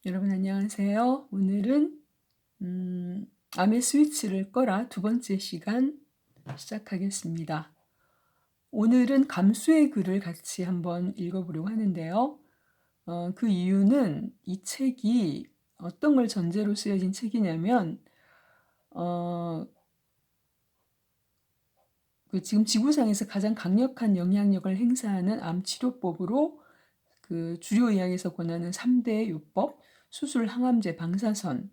여러분 안녕하세요. 오늘은 암의 스위치를 꺼라 두 번째 시간 시작하겠습니다. 오늘은 감수의 글을 같이 한번 읽어보려고 하는데요. 그 이유는 이 책이 어떤 걸 전제로 쓰여진 책이냐면 그 지금 지구상에서 가장 강력한 영향력을 행사하는 암 치료법으로 그 주류의학에서 권하는 3대 요법, 수술, 항암제, 방사선,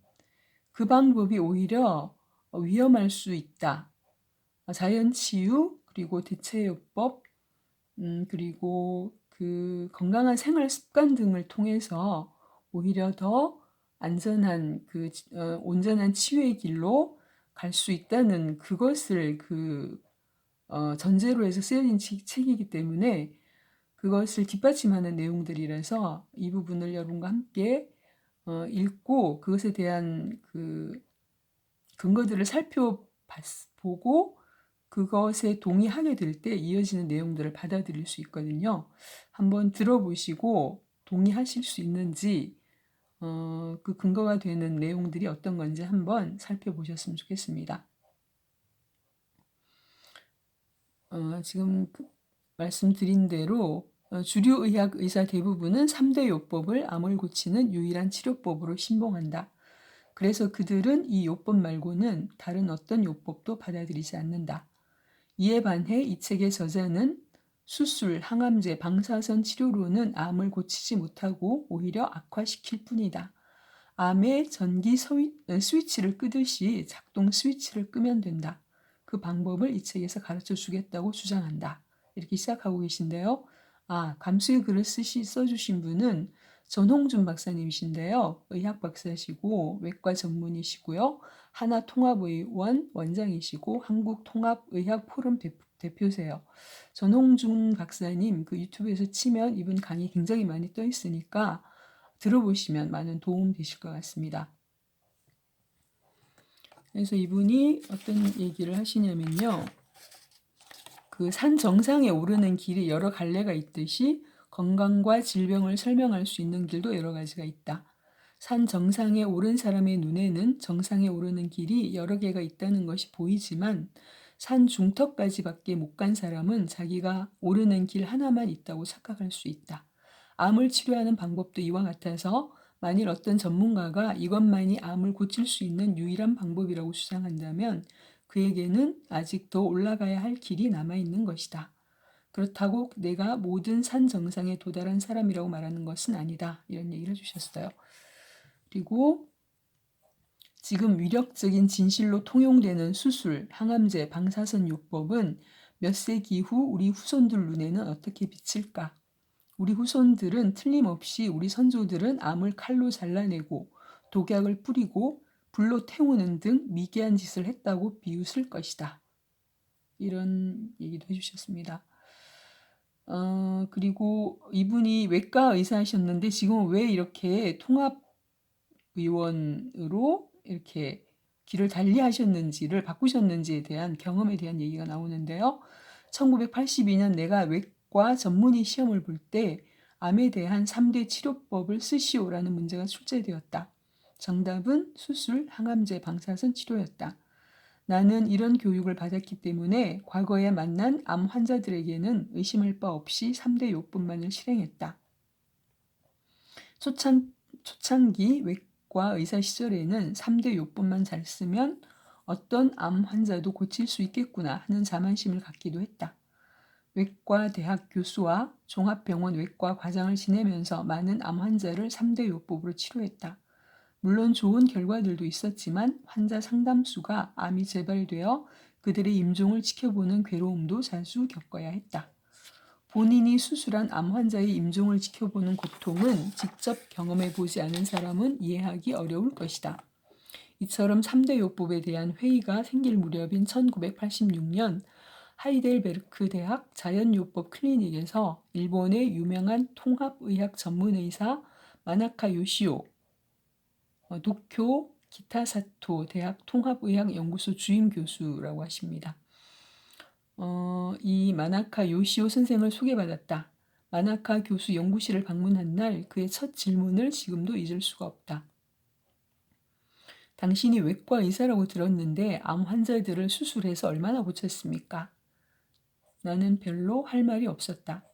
그 방법이 오히려 위험할 수 있다. 자연치유, 그리고 대체요법, 그리고 그 건강한 생활 습관 등을 통해서 오히려 더 안전한 온전한 치유의 길로 갈 수 있다는 그것을 전제로 해서 쓰여진 책이기 때문에 그것을 뒷받침하는 내용들이라서 이 부분을 여러분과 함께 읽고 그것에 대한 근거들을 살펴보고 그것에 동의하게 될 때 이어지는 내용들을 받아들일 수 있거든요. 한번 들어보시고 동의하실 수 있는지 그 근거가 되는 내용들이 어떤 건지 한번 살펴보셨으면 좋겠습니다. 지금 말씀드린 대로 주류 의학 의사 대부분은 3대 요법을 암을 고치는 유일한 치료법으로 신봉한다. 그래서 그들은 이 요법 말고는 다른 어떤 요법도 받아들이지 않는다. 이에 반해 이 책의 저자는 수술, 항암제, 방사선 치료로는 암을 고치지 못하고 오히려 악화시킬 뿐이다. 암의 전기 스위치를 끄듯이 작동 스위치를 끄면 된다. 그 방법을 이 책에서 가르쳐 주겠다고 주장한다. 이렇게 시작하고 계신데요. 감수의 글을 써주신 분은 전홍준 박사님이신데요. 의학 박사시고 외과 전문이시고요. 하나통합의원 원장이시고 한국통합의학포럼 대표세요. 전홍준 박사님 그 유튜브에서 치면 이분 강의 굉장히 많이 떠 있으니까 들어보시면 많은 도움 되실 것 같습니다. 그래서 이분이 어떤 얘기를 하시냐면요. 그 산 정상에 오르는 길이 여러 갈래가 있듯이 건강과 질병을 설명할 수 있는 길도 여러 가지가 있다. 산 정상에 오른 사람의 눈에는 정상에 오르는 길이 여러 개가 있다는 것이 보이지만 산 중턱까지밖에 못 간 사람은 자기가 오르는 길 하나만 있다고 착각할 수 있다. 암을 치료하는 방법도 이와 같아서 만일 어떤 전문가가 이것만이 암을 고칠 수 있는 유일한 방법이라고 주장한다면 그에게는 아직 더 올라가야 할 길이 남아있는 것이다. 그렇다고 내가 모든 산 정상에 도달한 사람이라고 말하는 것은 아니다. 이런 얘기를 해주셨어요. 그리고 지금 위력적인 진실로 통용되는 수술, 항암제, 방사선 요법은 몇 세기 후 우리 후손들 눈에는 어떻게 비칠까? 우리 후손들은 틀림없이 우리 선조들은 암을 칼로 잘라내고 독약을 뿌리고 불로 태우는 등 미개한 짓을 했다고 비웃을 것이다. 이런 얘기도 해주셨습니다. 그리고 이분이 외과 의사이셨는데 지금은 왜 이렇게 통합의원으로 이렇게 길을 달리하셨는지를 바꾸셨는지에 대한 경험에 대한 얘기가 나오는데요. 1982년 내가 외과 전문의 시험을 볼 때 암에 대한 3대 치료법을 쓰시오라는 문제가 출제되었다. 정답은 수술, 항암제, 방사선 치료였다. 나는 이런 교육을 받았기 때문에 과거에 만난 암 환자들에게는 의심할 바 없이 3대 요법만을 실행했다. 초창기 외과 의사 시절에는 3대 요법만 잘 쓰면 어떤 암 환자도 고칠 수 있겠구나 하는 자만심을 갖기도 했다. 외과 대학 교수와 종합병원 외과 과장을 지내면서 많은 암 환자를 3대 요법으로 치료했다. 물론 좋은 결과들도 있었지만 환자 상담수가 암이 재발되어 그들의 임종을 지켜보는 괴로움도 자주 겪어야 했다. 본인이 수술한 암 환자의 임종을 지켜보는 고통은 직접 경험해보지 않은 사람은 이해하기 어려울 것이다. 이처럼 3대 요법에 대한 회의가 생길 무렵인 1986년 하이델베르크 대학 자연요법 클리닉에서 일본의 유명한 통합의학 전문의사 마나카 요시오, 도쿄 기타사토 대학 통합의학연구소 주임 교수라고 하십니다. 이 마나카 요시오 선생을 소개받았다. 마나카 교수 연구실을 방문한 날 그의 첫 질문을 지금도 잊을 수가 없다. 당신이 외과 의사라고 들었는데 암 환자들을 수술해서 얼마나 고쳤습니까? 나는 별로 할 말이 없었다.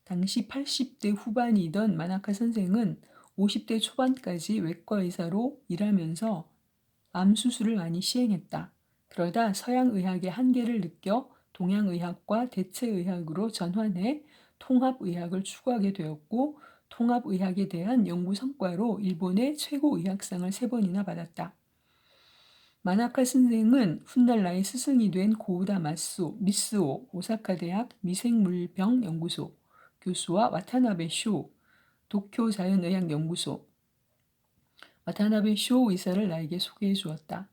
당시 80대 후반이던 마나카 선생은 50대 초반까지 외과 의사로 일하면서 암 수술을 많이 시행했다. 그러다 서양의학의 한계를 느껴 동양의학과 대체의학으로 전환해 통합의학을 추구하게 되었고 통합의학에 대한 연구 성과로 일본의 최고의학상을 3번이나 받았다. 마나카 선생은 훗날 나의 스승이 된 고우다 미스오 오사카 대학 미생물병 연구소 교수와 와타나베 쇼 도쿄 자연의학연구소 와타나베 쇼 의사를 나에게 소개해 주었다.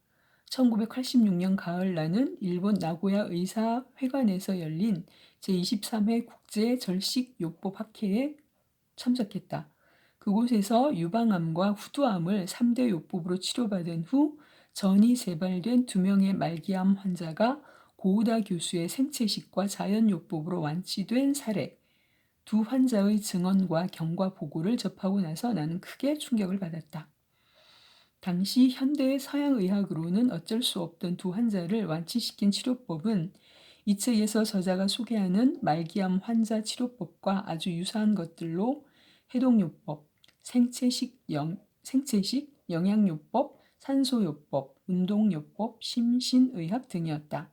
1986년 가을 나는 일본 나고야 의사회관에서 열린 제23회 국제 절식요법 학회에 참석했다. 그곳에서 유방암과 후두암을 3대 요법으로 치료받은 후 전이 재발된 2명의 말기암 환자가 고우다 교수의 생체식과 자연요법으로 완치된 사례, 두 환자의 증언과 경과 보고를 접하고 나서 나는 크게 충격을 받았다. 당시 현대의 서양의학으로는 어쩔 수 없던 두 환자를 완치시킨 치료법은 이 책에서 저자가 소개하는 말기암 환자 치료법과 아주 유사한 것들로 해독요법, 생체식, 영양요법, 산소요법, 운동요법, 심신의학 등이었다.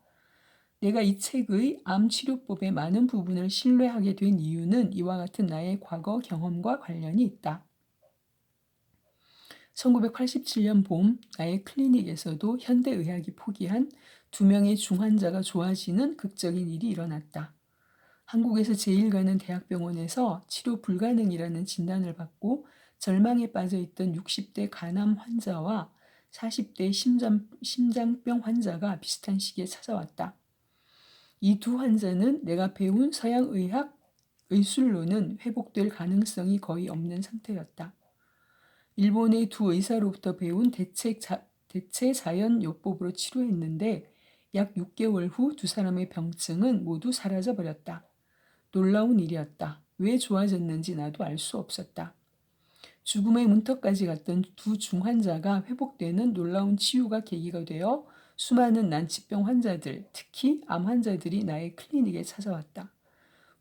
내가 이 책의 암 치료법의 많은 부분을 신뢰하게 된 이유는 이와 같은 나의 과거 경험과 관련이 있다. 1987년 봄 나의 클리닉에서도 현대의학이 포기한 2명의 중환자가 좋아지는 극적인 일이 일어났다. 한국에서 제일 가는 대학병원에서 치료 불가능이라는 진단을 받고 절망에 빠져있던 60대 간암 환자와 40대 심장병 환자가 비슷한 시기에 찾아왔다. 이 두 환자는 내가 배운 서양의학 의술로는 회복될 가능성이 거의 없는 상태였다. 일본의 두 의사로부터 배운 대체 자연요법으로 치료했는데 약 6개월 후 두 사람의 병증은 모두 사라져버렸다. 놀라운 일이었다. 왜 좋아졌는지 나도 알 수 없었다. 죽음의 문턱까지 갔던 두 중환자가 회복되는 놀라운 치유가 계기가 되어 수많은 난치병 환자들, 특히 암 환자들이 나의 클리닉에 찾아왔다.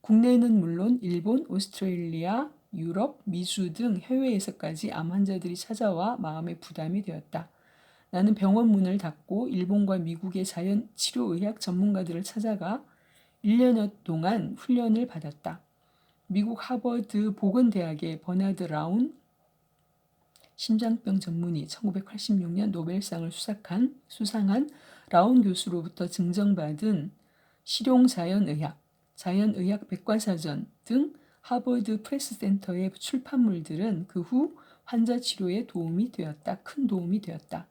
국내는 물론 일본, 오스트레일리아, 유럽, 미주 등 해외에서까지 암 환자들이 찾아와 마음의 부담이 되었다. 나는 병원 문을 닫고 일본과 미국의 자연치료의학 전문가들을 찾아가 1년여 동안 훈련을 받았다. 미국 하버드 보건대학의 버나드 라운 심장병 전문의 1986년 노벨상을 수상한 라운 교수로부터 증정받은 실용자연의학, 자연의학 백과사전 등 하버드 프레스센터의 출판물들은 그 후 환자 치료에 큰 도움이 되었다.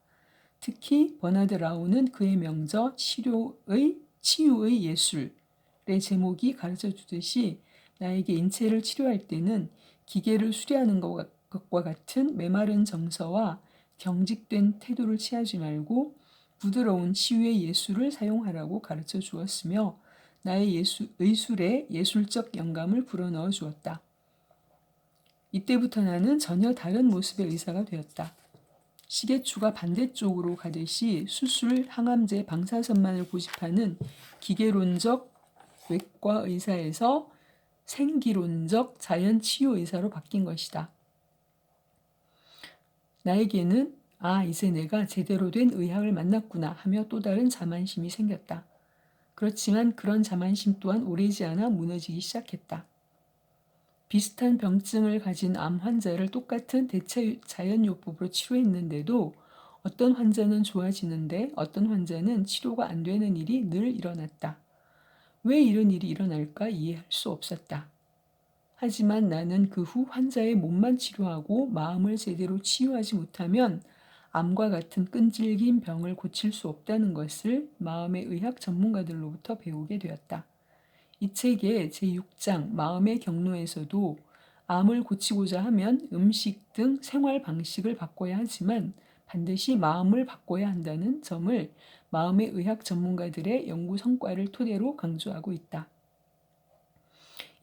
특히 버나드 라운은 그의 명저 치유의 예술의 제목이 가르쳐 주듯이 나에게 인체를 치료할 때는 기계를 수리하는 것과 같은 메마른 정서와 경직된 태도를 취하지 말고 부드러운 치유의 예술을 사용하라고 가르쳐 주었으며 나의 의술에 예술적 영감을 불어넣어 주었다. 이때부터 나는 전혀 다른 모습의 의사가 되었다. 시계추가 반대쪽으로 가듯이 수술, 항암제, 방사선만을 고집하는 기계론적 외과 의사에서 생기론적 자연치유 의사로 바뀐 것이다. 나에게는 이제 내가 제대로 된 의학을 만났구나 하며 또 다른 자만심이 생겼다. 그렇지만 그런 자만심 또한 오래지 않아 무너지기 시작했다. 비슷한 병증을 가진 암 환자를 똑같은 대체 자연요법으로 치료했는데도 어떤 환자는 좋아지는데 어떤 환자는 치료가 안 되는 일이 늘 일어났다. 왜 이런 일이 일어날까 이해할 수 없었다. 하지만 나는 그 후 환자의 몸만 치료하고 마음을 제대로 치유하지 못하면 암과 같은 끈질긴 병을 고칠 수 없다는 것을 마음의 의학 전문가들로부터 배우게 되었다. 이 책의 제6장 마음의 경로에서도 암을 고치고자 하면 음식 등 생활 방식을 바꿔야 하지만 반드시 마음을 바꿔야 한다는 점을 마음의 의학 전문가들의 연구 성과를 토대로 강조하고 있다.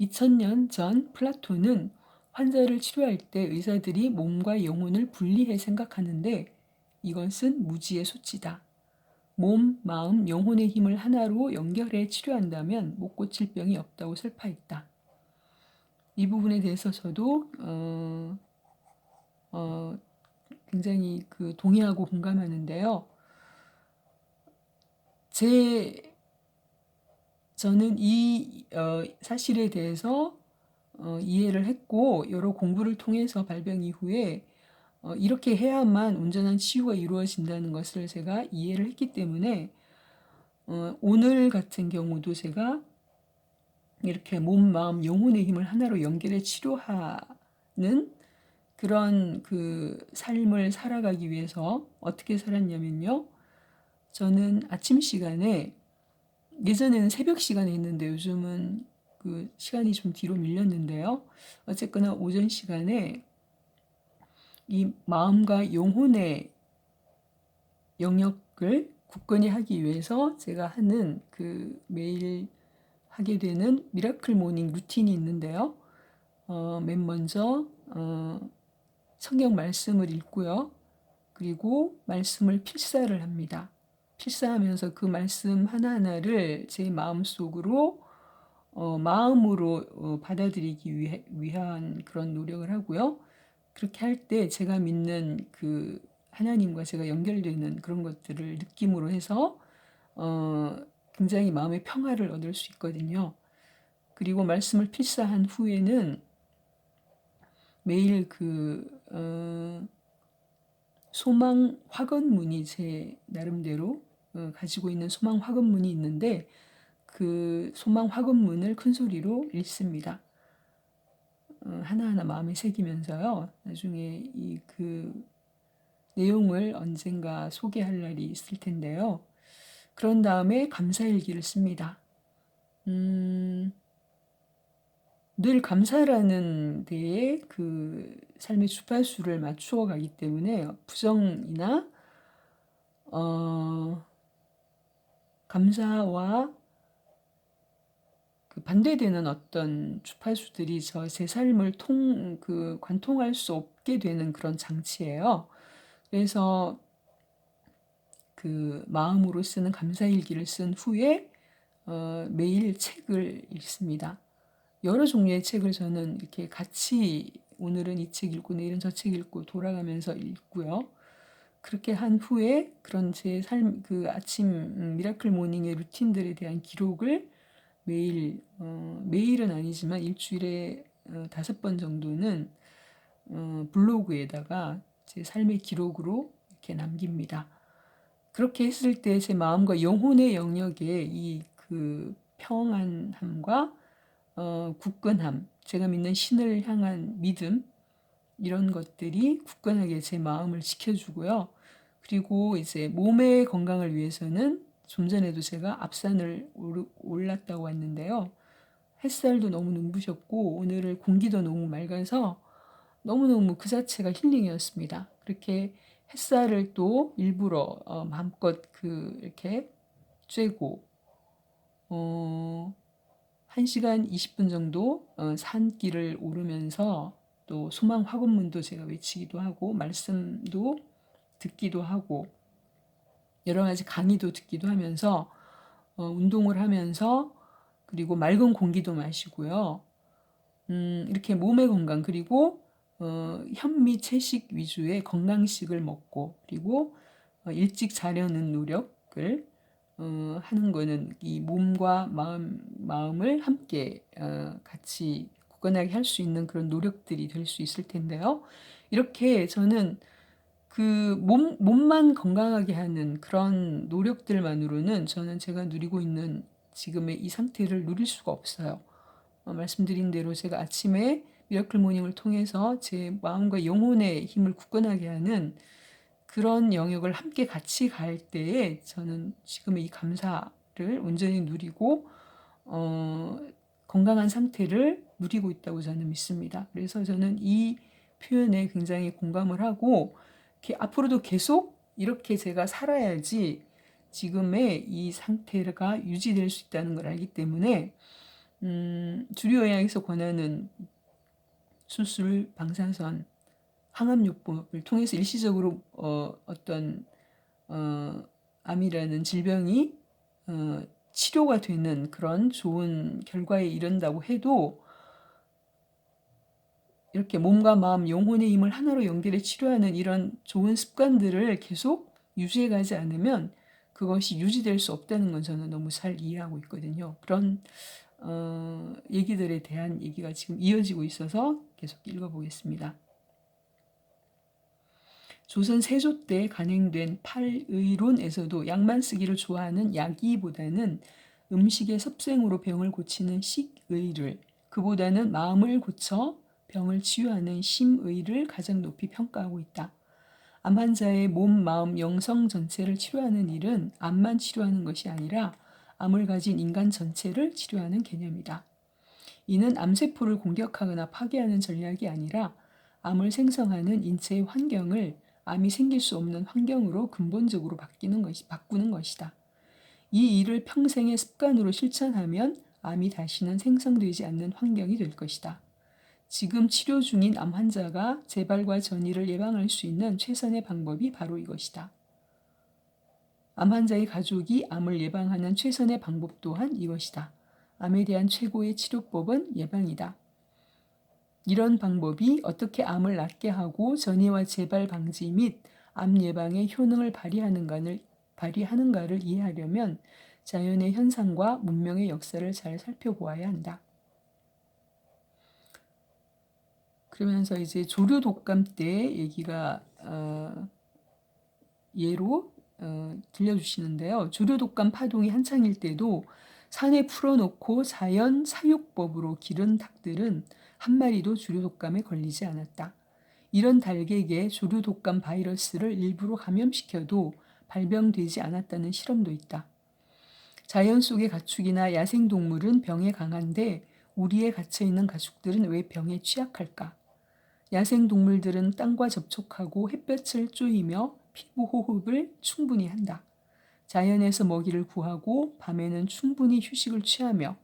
2000년 전 플라톤은 환자를 치료할 때 의사들이 몸과 영혼을 분리해 생각하는데 이것은 무지의 소치다. 몸, 마음, 영혼의 힘을 하나로 연결해 치료한다면 못 고칠 병이 없다고 설파했다. 이 부분에 대해서 저도 굉장히 동의하고 공감하는데요. 저는 이 사실에 대해서 이해를 했고 여러 공부를 통해서 발병 이후에 이렇게 해야만 온전한 치유가 이루어진다는 것을 제가 이해를 했기 때문에 오늘 같은 경우도 제가 이렇게 몸, 마음, 영혼의 힘을 하나로 연결해 치료하는 그런 삶을 살아가기 위해서 어떻게 살았냐면요. 저는 아침 시간에 예전에는 새벽 시간에 했는데 요즘은 시간이 좀 뒤로 밀렸는데요. 어쨌거나 오전 시간에 이 마음과 영혼의 영역을 굳건히 하기 위해서 제가 하는 매일 하게 되는 미라클 모닝 루틴이 있는데요. 맨 먼저 성경 말씀을 읽고요. 그리고 말씀을 필사를 합니다. 필사하면서 그 말씀 하나하나를 제 마음속으로 마음으로 받아들이기 위한 그런 노력을 하고요. 그렇게 할 때 제가 믿는 하나님과 제가 연결되는 그런 것들을 느낌으로 해서 굉장히 마음의 평화를 얻을 수 있거든요. 그리고 말씀을 필사한 후에는 매일 소망 화건문이 제 나름대로 가지고 있는 소망 화건문이 있는데 그 소망 화건문을 큰 소리로 읽습니다. 하나하나 마음에 새기면서요. 나중에 내용을 언젠가 소개할 날이 있을 텐데요. 그런 다음에 감사일기를 씁니다. 늘 감사라는 데에 삶의 주파수를 맞추어 가기 때문에 부정이나 감사와 반대되는 어떤 주파수들이 제 삶을 관통할 수 없게 되는 그런 장치예요. 그래서 마음으로 쓰는 감사일기를 쓴 후에 매일 책을 읽습니다. 여러 종류의 책을 저는 이렇게 같이 오늘은 이 책 읽고 내일은 저 책 읽고 돌아가면서 읽고요. 그렇게 한 후에 그런 제 삶, 아침 미라클 모닝의 루틴들에 대한 기록을 매일, 매일은 아니지만 일주일에 5번 정도는 블로그에다가 제 삶의 기록으로 이렇게 남깁니다. 그렇게 했을 때 제 마음과 영혼의 영역에 평안함과 굳건함, 제가 믿는 신을 향한 믿음, 이런 것들이 굳건하게 제 마음을 지켜주고요. 그리고 이제 몸의 건강을 위해서는 좀 전에도 제가 앞산을 올랐다고 했는데요. 햇살도 너무 눈부셨고 오늘은 공기도 너무 맑아서 너무너무 그 자체가 힐링이었습니다. 그렇게 햇살을 또 일부러 마음껏 이렇게 쬐고 1시간 20분 정도 산길을 오르면서 또 소망 화건문도 제가 외치기도 하고 말씀도 듣기도 하고 여러 가지 강의도 듣기도 하면서 운동을 하면서 그리고 맑은 공기도 마시고요. 이렇게 몸의 건강 그리고 현미 채식 위주의 건강식을 먹고 그리고 일찍 자려는 노력을 하는 거는 이 몸과 마음을 함께 같이 굳건하게 할 수 있는 그런 노력들이 될 수 있을 텐데요. 이렇게 저는 몸만 건강하게 하는 그런 노력들만으로는 저는 제가 누리고 있는 지금의 이 상태를 누릴 수가 없어요. 말씀드린 대로 제가 아침에 미라클 모닝을 통해서 제 마음과 영혼의 힘을 굳건하게 하는 그런 영역을 함께 같이 갈 때에 저는 지금의 이 감사를 온전히 누리고 건강한 상태를 누리고 있다고 저는 믿습니다. 그래서 저는 이 표현에 굉장히 공감을 하고 앞으로도 계속 이렇게 제가 살아야지 지금의 이 상태가 유지될 수 있다는 걸 알기 때문에 주류의학에서 권하는 수술, 방사선, 항암요법을 통해서 일시적으로 어떤 암이라는 질병이 치료가 되는 그런 좋은 결과에 이른다고 해도 이렇게 몸과 마음, 영혼의 힘을 하나로 연결해 치료하는 이런 좋은 습관들을 계속 유지해 가지 않으면 그것이 유지될 수 없다는 건 저는 너무 잘 이해하고 있거든요. 그런 얘기들에 대한 얘기가 지금 이어지고 있어서 계속 읽어보겠습니다. 조선 세조 때 간행된 팔의론에서도 약만 쓰기를 좋아하는 약의보다는 음식의 섭생으로 병을 고치는 식의를, 그보다는 마음을 고쳐 병을 치유하는 심의를 가장 높이 평가하고 있다. 암 환자의 몸, 마음, 영성 전체를 치료하는 일은 암만 치료하는 것이 아니라 암을 가진 인간 전체를 치료하는 개념이다. 이는 암세포를 공격하거나 파괴하는 전략이 아니라 암을 생성하는 인체의 환경을 암이 생길 수 없는 환경으로 근본적으로 바꾸는 것이다. 이 일을 평생의 습관으로 실천하면 암이 다시는 생성되지 않는 환경이 될 것이다. 지금 치료 중인 암 환자가 재발과 전이를 예방할 수 있는 최선의 방법이 바로 이것이다. 암 환자의 가족이 암을 예방하는 최선의 방법 또한 이것이다. 암에 대한 최고의 치료법은 예방이다. 이런 방법이 어떻게 암을 낫게 하고 전이와 재발 방지 및 암 예방에 효능을 발휘하는가를 이해하려면 자연의 현상과 문명의 역사를 잘 살펴보아야 한다. 그러면서 이제 조류 독감 때 얘기가 예로 들려주시는데요. 조류 독감 파동이 한창일 때도 산에 풀어놓고 자연 사육법으로 기른 닭들은 한 마리도 조류 독감에 걸리지 않았다. 이런 닭에게 조류 독감 바이러스를 일부러 감염시켜도 발병되지 않았다는 실험도 있다. 자연 속의 가축이나 야생동물은 병에 강한데 우리에 갇혀있는 가축들은 왜 병에 취약할까? 야생동물들은 땅과 접촉하고 햇볕을 쬐이며 피부 호흡을 충분히 한다. 자연에서 먹이를 구하고 밤에는 충분히 휴식을 취하며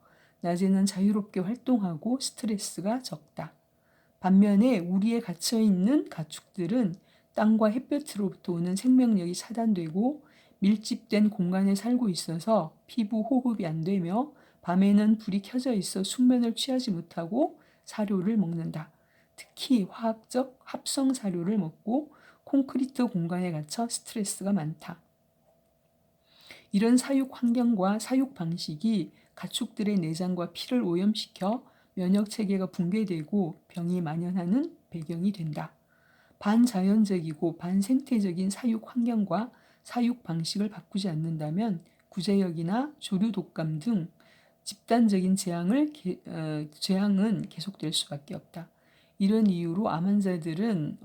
낮에는 자유롭게 활동하고 스트레스가 적다. 반면에 우리에 갇혀있는 가축들은 땅과 햇볕으로부터 오는 생명력이 차단되고 밀집된 공간에 살고 있어서 피부 호흡이 안 되며 밤에는 불이 켜져 있어 숙면을 취하지 못하고 사료를 먹는다. 특히 화학적 합성 사료를 먹고 콘크리트 공간에 갇혀 스트레스가 많다. 이런 사육 환경과 사육 방식이 가축들의 내장과 피를 오염시켜 면역 체계가 붕괴되고 병이 만연하는 배경이 된다. 반자연적이고 반생태적인 사육 환경과 사육 방식을 바꾸지 않는다면 구제역이나 조류 독감 등 집단적인 재앙은 계속될 수밖에 없다. 이런 이유로 암 환자들은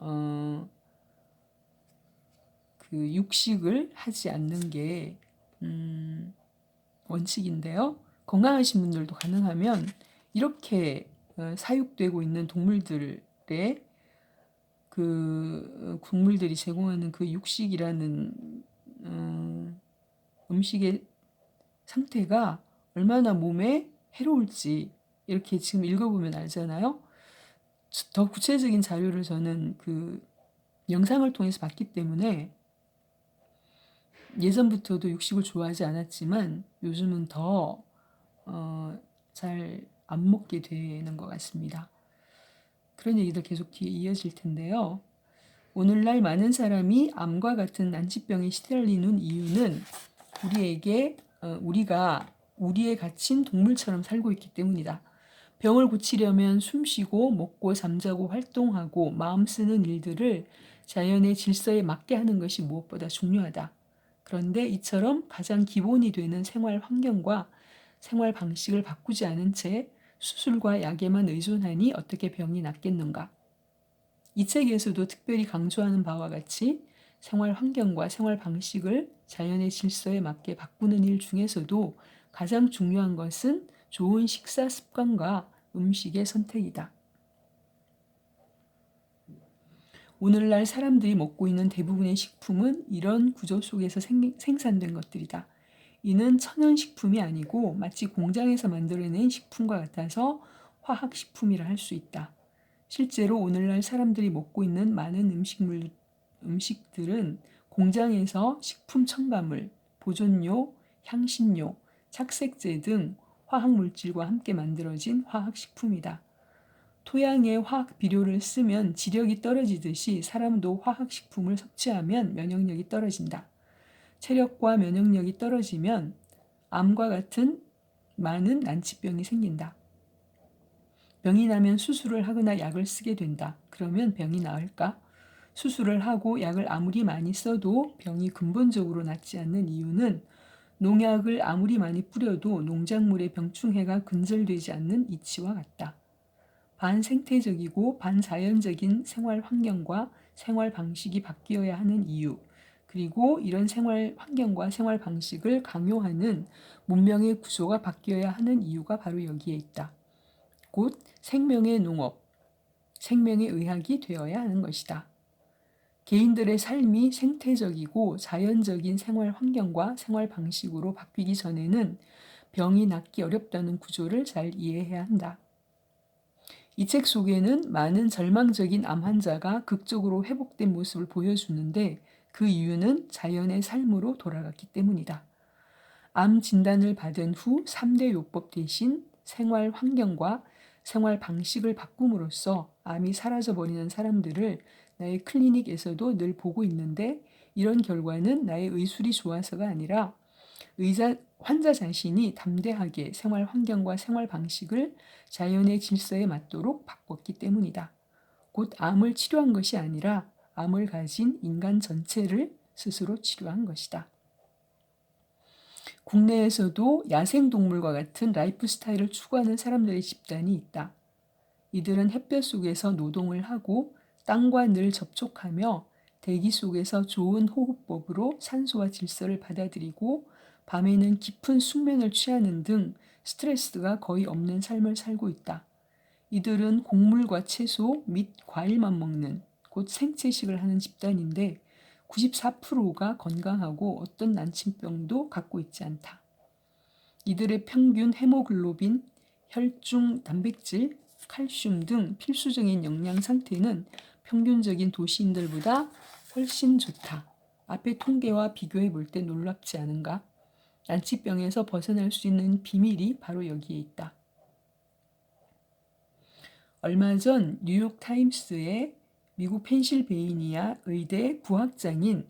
그 육식을 하지 않는 게 원칙인데요. 건강하신 분들도 가능하면 이렇게 사육되고 있는 동물들의 그 국물들이 제공하는 그 육식이라는 음식의 상태가 얼마나 몸에 해로울지 이렇게 지금 읽어보면 알잖아요. 더 구체적인 자료를 저는 그 영상을 통해서 봤기 때문에 예전부터도 육식을 좋아하지 않았지만 요즘은 더 잘 안 먹게 되는 것 같습니다. 그런 얘기도 계속 뒤에 이어질 텐데요. 오늘날 많은 사람이 암과 같은 난치병에 시달리는 이유는 우리가 우리에 갇힌 동물처럼 살고 있기 때문이다. 병을 고치려면 숨쉬고 먹고 잠자고 활동하고 마음 쓰는 일들을 자연의 질서에 맞게 하는 것이 무엇보다 중요하다. 그런데 이처럼 가장 기본이 되는 생활 환경과 생활 방식을 바꾸지 않은 채 수술과 약에만 의존하니 어떻게 병이 낫겠는가? 이 책에서도 특별히 강조하는 바와 같이 생활 환경과 생활 방식을 자연의 질서에 맞게 바꾸는 일 중에서도 가장 중요한 것은 좋은 식사 습관과 음식의 선택이다. 오늘날 사람들이 먹고 있는 대부분의 식품은 이런 구조 속에서 생산된 것들이다. 이는 천연식품이 아니고 마치 공장에서 만들어낸 식품과 같아서 화학식품이라 할 수 있다. 실제로 오늘날 사람들이 먹고 있는 많은 음식들은 공장에서 식품 첨가물, 보존료, 향신료, 착색제 등 화학물질과 함께 만들어진 화학식품이다. 토양에 화학 비료를 쓰면 지력이 떨어지듯이 사람도 화학식품을 섭취하면 면역력이 떨어진다. 체력과 면역력이 떨어지면 암과 같은 많은 난치병이 생긴다. 병이 나면 수술을 하거나 약을 쓰게 된다. 그러면 병이 나을까? 수술을 하고 약을 아무리 많이 써도 병이 근본적으로 낫지 않는 이유는 농약을 아무리 많이 뿌려도 농작물의 병충해가 근절되지 않는 이치와 같다. 반생태적이고 반자연적인 생활 환경과 생활 방식이 바뀌어야 하는 이유, 그리고 이런 생활 환경과 생활 방식을 강요하는 문명의 구조가 바뀌어야 하는 이유가 바로 여기에 있다. 곧 생명의 농업, 생명의 의학이 되어야 하는 것이다. 개인들의 삶이 생태적이고 자연적인 생활 환경과 생활 방식으로 바뀌기 전에는 병이 낫기 어렵다는 구조를 잘 이해해야 한다. 이 책 속에는 많은 절망적인 암 환자가 극적으로 회복된 모습을 보여주는데 그 이유는 자연의 삶으로 돌아갔기 때문이다. 암 진단을 받은 후 3대 요법 대신 생활 환경과 생활 방식을 바꿈으로써 암이 사라져버리는 사람들을 나의 클리닉에서도 늘 보고 있는데 이런 결과는 나의 의술이 좋아서가 아니라 환자 자신이 담대하게 생활 환경과 생활 방식을 자연의 질서에 맞도록 바꿨기 때문이다. 곧 암을 치료한 것이 아니라 암을 가진 인간 전체를 스스로 치료한 것이다. 국내에서도 야생동물과 같은 라이프 스타일을 추구하는 사람들의 집단이 있다. 이들은 햇볕 속에서 노동을 하고 땅과 늘 접촉하며 대기 속에서 좋은 호흡법으로 산소와 질서를 받아들이고 밤에는 깊은 숙면을 취하는 등 스트레스가 거의 없는 삶을 살고 있다. 이들은 곡물과 채소 및 과일만 먹는 곧 생채식을 하는 집단인데 94%가 건강하고 어떤 난치병도 갖고 있지 않다. 이들의 평균 헤모글로빈, 혈중 단백질, 칼슘 등 필수적인 영양 상태는 평균적인 도시인들보다 훨씬 좋다. 앞의 통계와 비교해 볼 때 놀랍지 않은가? 난치병에서 벗어날 수 있는 비밀이 바로 여기에 있다. 얼마 전 뉴욕 타임스에 미국 펜실베이니아 의대 부학장인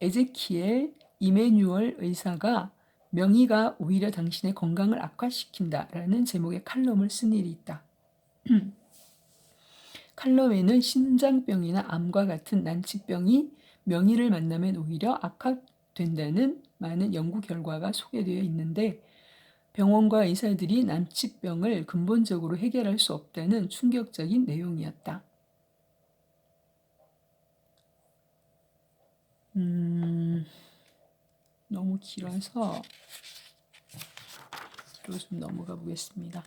에제키엘 이메뉴얼 의사가 명의가 오히려 당신의 건강을 악화시킨다라는 제목의 칼럼을 쓴 일이 있다. 칼럼에는 심장병이나 암과 같은 난치병이 명의를 만나면 오히려 악화된다는 많은 연구 결과가 소개되어 있는데 병원과 의사들이 난치병을 근본적으로 해결할 수 없다는 충격적인 내용이었다. 너무 길어서 뒤로 좀 넘어가 보겠습니다.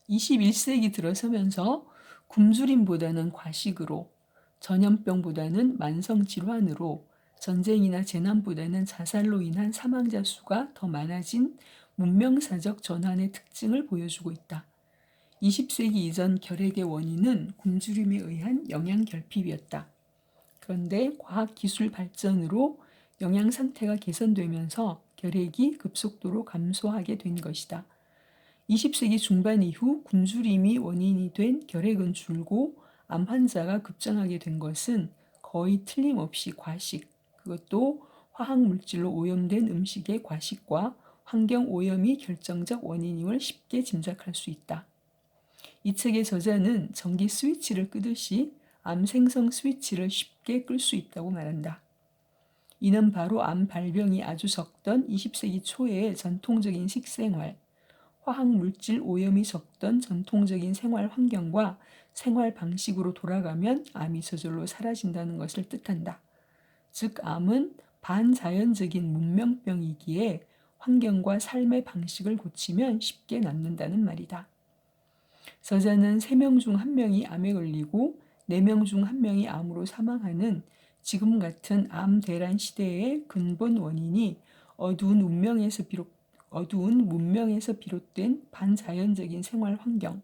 21세기 들어서면서 굶주림보다는 과식으로, 전염병보다는 만성질환으로, 전쟁이나 재난보다는 자살로 인한 사망자 수가 더 많아진 문명사적 전환의 특징을 보여주고 있다. 20세기 이전 결핵의 원인은 굶주림에 의한 영양 결핍이었다. 그런데 과학기술 발전으로 영양 상태가 개선되면서 결핵이 급속도로 감소하게 된 것이다. 20세기 중반 이후 굶주림이 원인이 된 결핵은 줄고 암 환자가 급증하게 된 것은 거의 틀림없이 과식, 그것도 화학물질로 오염된 음식의 과식과 환경 오염이 결정적 원인임을 쉽게 짐작할 수 있다. 이 책의 저자는 전기 스위치를 끄듯이 암 생성 스위치를 쉽게 끌 수 있다고 말한다. 이는 바로 암 발병이 아주 적던 20세기 초의 전통적인 식생활, 화학물질 오염이 적던 전통적인 생활 환경과 생활 방식으로 돌아가면 암이 저절로 사라진다는 것을 뜻한다. 즉, 암은 반자연적인 문명병이기에 환경과 삶의 방식을 고치면 쉽게 낫는다는 말이다. 저자는 3명 중 1명이 암에 걸리고 4명 중 1명이 암으로 사망하는 지금 같은 암 대란 시대의 근본 원인이 어두운 문명에서 비롯된 반자연적인 생활 환경,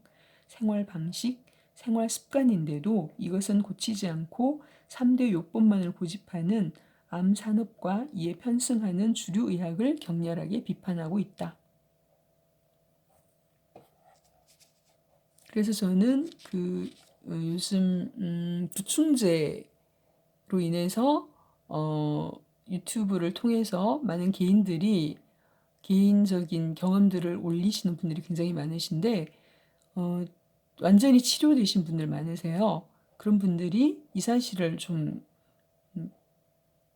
생활 방식, 생활 습관인데도 이것은 고치지 않고 3대 요법만을 고집하는 암 산업과 이에 편승하는 주류 의학을 격렬하게 비판하고 있다. 그래서 저는 요즘 부충제로 인해서 유튜브를 통해서 많은 개인들이 개인적인 경험들을 올리시는 분들이 굉장히 많으신데 완전히 치료되신 분들 많으세요. 그런 분들이 이 사실을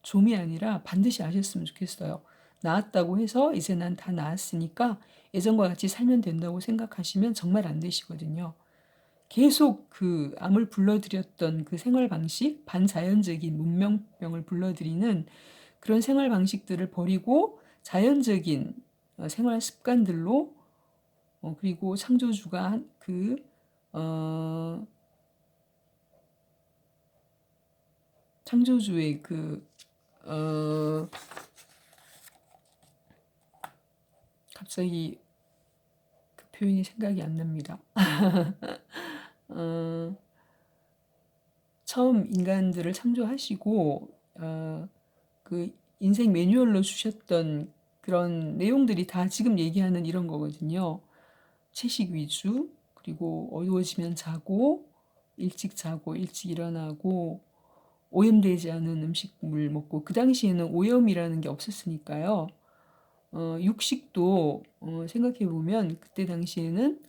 좀이 아니라 반드시 아셨으면 좋겠어요. 나았다고 해서 이제 난 다 나았으니까 예전과 같이 살면 된다고 생각하시면 정말 안 되시거든요. 계속 그 암을 불러들였던 그 생활 방식, 반자연적인 문명병을 불러들이는 그런 생활 방식들을 버리고 자연적인 생활 습관들로 그리고 창조주가 창조주의 갑자기 그 표현이 생각이 안 납니다. 어, 처음 인간들을 창조하시고 그 인생 매뉴얼로 주셨던 그런 내용들이 다 지금 얘기하는 이런 거거든요. 채식 위주, 그리고 어두워지면 자고, 일찍 자고, 일찍 일어나고, 오염되지 않은 음식물 먹고, 그 당시에는 오염이라는 게 없었으니까요. 육식도 생각해보면 그때 당시에는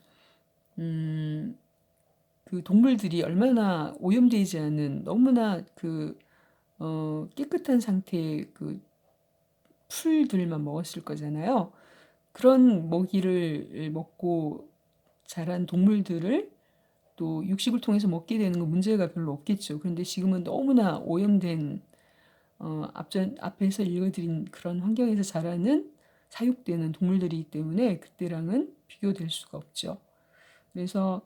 그 동물들이 얼마나 오염되지 않은 너무나 깨끗한 상태의 그 풀들만 먹었을 거잖아요. 그런 먹이를 먹고 자란 동물들을 또 육식을 통해서 먹게 되는 건 문제가 별로 없겠죠. 그런데 지금은 너무나 오염된 앞에서 읽어드린 그런 환경에서 자라는 사육되는 동물들이기 때문에 그때랑은 비교될 수가 없죠. 그래서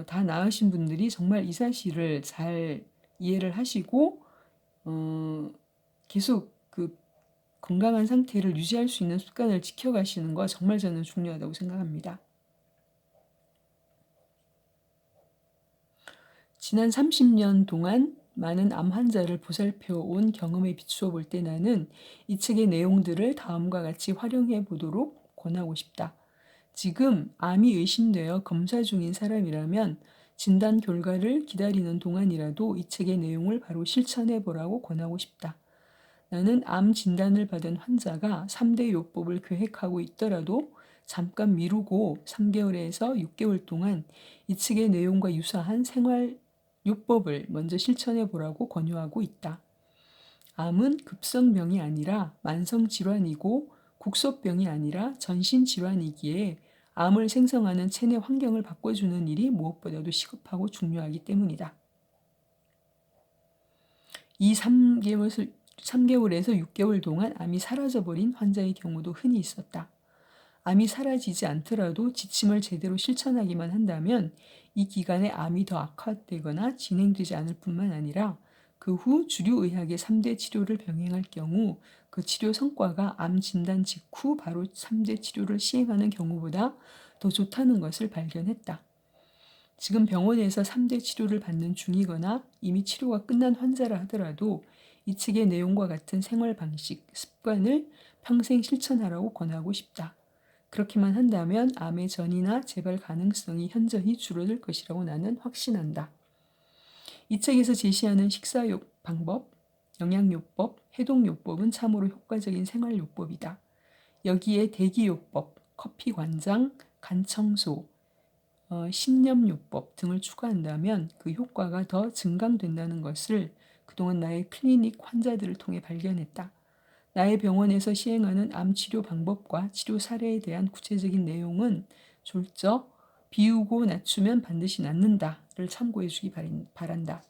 다 나으신 분들이 정말 이 사실을 잘 이해를 하시고 계속 그 건강한 상태를 유지할 수 있는 습관을 지켜가시는 거 정말 저는 중요하다고 생각합니다. 지난 30년 동안 많은 암 환자를 보살펴 온 경험에 비추어 볼 때 나는 이 책의 내용들을 다음과 같이 활용해 보도록 권하고 싶다. 지금 암이 의심되어 검사 중인 사람이라면 진단 결과를 기다리는 동안이라도 이 책의 내용을 바로 실천해 보라고 권하고 싶다. 나는 암 진단을 받은 환자가 3대 요법을 계획하고 있더라도 잠깐 미루고 3개월에서 6개월 동안 이 책의 내용과 유사한 생활 요법을 먼저 실천해 보라고 권유하고 있다. 암은 급성병이 아니라 만성질환이고 국소병이 아니라 전신질환이기에 암을 생성하는 체내 환경을 바꿔주는 일이 무엇보다도 시급하고 중요하기 때문이다. 이 3개월에서 6개월 동안 암이 사라져버린 환자의 경우도 흔히 있었다. 암이 사라지지 않더라도 지침을 제대로 실천하기만 한다면 이 기간에 암이 더 악화되거나 진행되지 않을 뿐만 아니라 그 후 주류의학의 3대 치료를 병행할 경우 그 치료 성과가 암 진단 직후 바로 3대 치료를 시행하는 경우보다 더 좋다는 것을 발견했다. 지금 병원에서 3대 치료를 받는 중이거나 이미 치료가 끝난 환자라 하더라도 이 책의 내용과 같은 생활 방식, 습관을 평생 실천하라고 권하고 싶다. 그렇게만 한다면 암의 전이나 재발 가능성이 현저히 줄어들 것이라고 나는 확신한다. 이 책에서 제시하는 방법, 영양요법, 해독요법은 참으로 효과적인 생활요법이다. 여기에 대기요법, 커피 관장, 간청소, 신념요법 등을 추가한다면 그 효과가 더 증강된다는 것을 그동안 나의 클리닉 환자들을 통해 발견했다. 나의 병원에서 시행하는 암 치료 방법과 치료 사례에 대한 구체적인 내용은 졸져 비우고 낮추면 반드시 낫는다를 참고해 주기 바란다.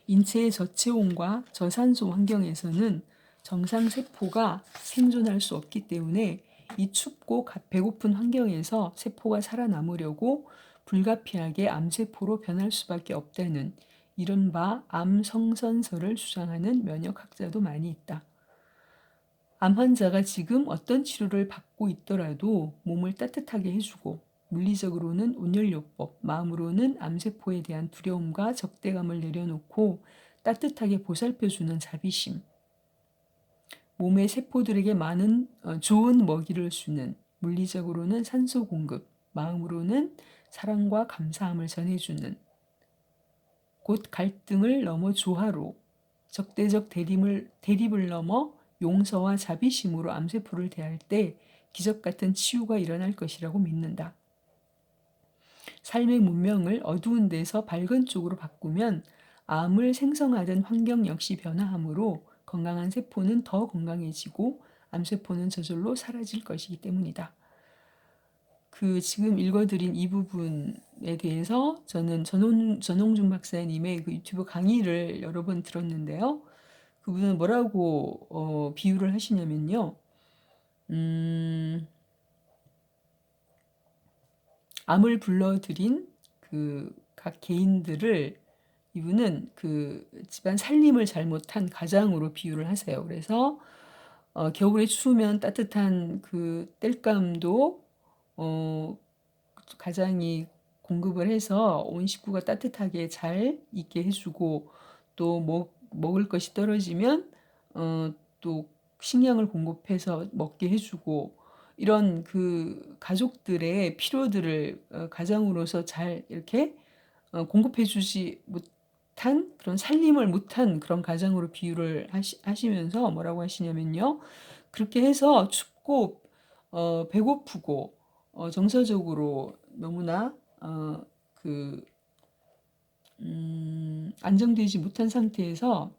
인체의 저체온과 저산소 환경에서는 정상 세포가 생존할 수 없기 때문에 이 춥고 배고픈 환경에서 세포가 살아남으려고 불가피하게 암세포로 변할 수밖에 없다는 이른바 암성선설을 주장하는 면역학자도 많이 있다. 암 환자가 지금 어떤 치료를 받고 있더라도 몸을 따뜻하게 해주고 물리적으로는 온열요법, 마음으로는 암세포에 대한 두려움과 적대감을 내려놓고 따뜻하게 보살펴주는 자비심, 몸의 세포들에게 많은 좋은 먹이를 주는, 물리적으로는 산소 공급, 마음으로는 사랑과 감사함을 전해주는, 곧 갈등을 넘어 조화로, 적대적 대립을 넘어 용서와 자비심으로 암세포를 대할 때 기적 같은 치유가 일어날 것이라고 믿는다. 삶의 문명을 어두운 데서 밝은 쪽으로 바꾸면 암을 생성하던 환경 역시 변화하므로 건강한 세포는 더 건강해지고 암세포는 저절로 사라질 것이기 때문이다. 지금 읽어드린 이 부분에 대해서 저는 전홍준 박사님의 그 유튜브 강의를 여러 번 들었는데요. 그분은 뭐라고 비유를 하시냐면요. 암을 불러들인 그 각 개인들을 이분은 그 집안 살림을 잘못한 가장으로 비유를 하세요. 그래서 겨울에 추우면 따뜻한 그 땔감도 가장이 공급을 해서 온 식구가 따뜻하게 잘 있게 해주고 또 먹을 것이 떨어지면 또 식량을 공급해서 먹게 해주고 이런 그 가족들의 필요들을 가장으로서 잘 이렇게 공급해주지 못한 그런 살림을 못한 그런 가장으로 비유를 하시면서 뭐라고 하시냐면요. 그렇게 해서 춥고 배고프고 정서적으로 너무나 안정되지 못한 상태에서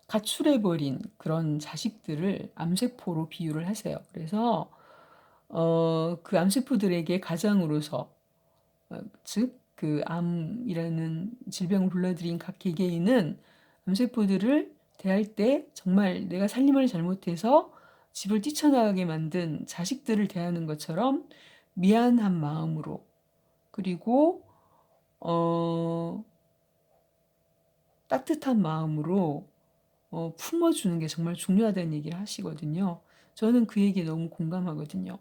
가출해버린 그런 자식들을 암세포로 비유를 하세요. 그래서 그 암세포들에게 가장으로서 즉 그 암이라는 질병을 불러들인 각 개개인은 암세포들을 대할 때 정말 내가 살림을 잘못해서 집을 뛰쳐나가게 만든 자식들을 대하는 것처럼 미안한 마음으로 그리고 따뜻한 마음으로 품어주는 게 정말 중요하다는 얘기를 하시거든요. 저는 그 얘기에 너무 공감하거든요.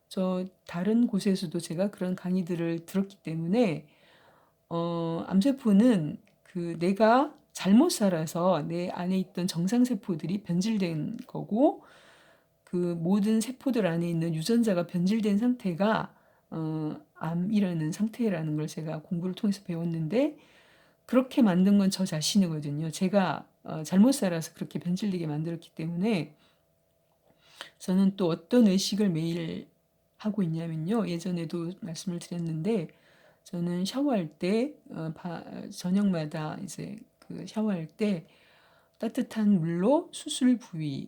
저 다른 곳에서도 제가 그런 강의들을 들었기 때문에 암세포는 그 내가 잘못 살아서 내 안에 있던 정상세포들이 변질된 거고 그 모든 세포들 안에 있는 유전자가 변질된 상태가 암이라는 상태라는 걸 제가 공부를 통해서 배웠는데 그렇게 만든 건 저 자신이거든요. 제가 잘못 살아서 그렇게 변질되게 만들었기 때문에 저는 또 어떤 의식을 매일 하고 있냐면요. 예전에도 말씀을 드렸는데 저는 샤워할 때 저녁마다 이제 그 샤워할 때 따뜻한 물로 수술 부위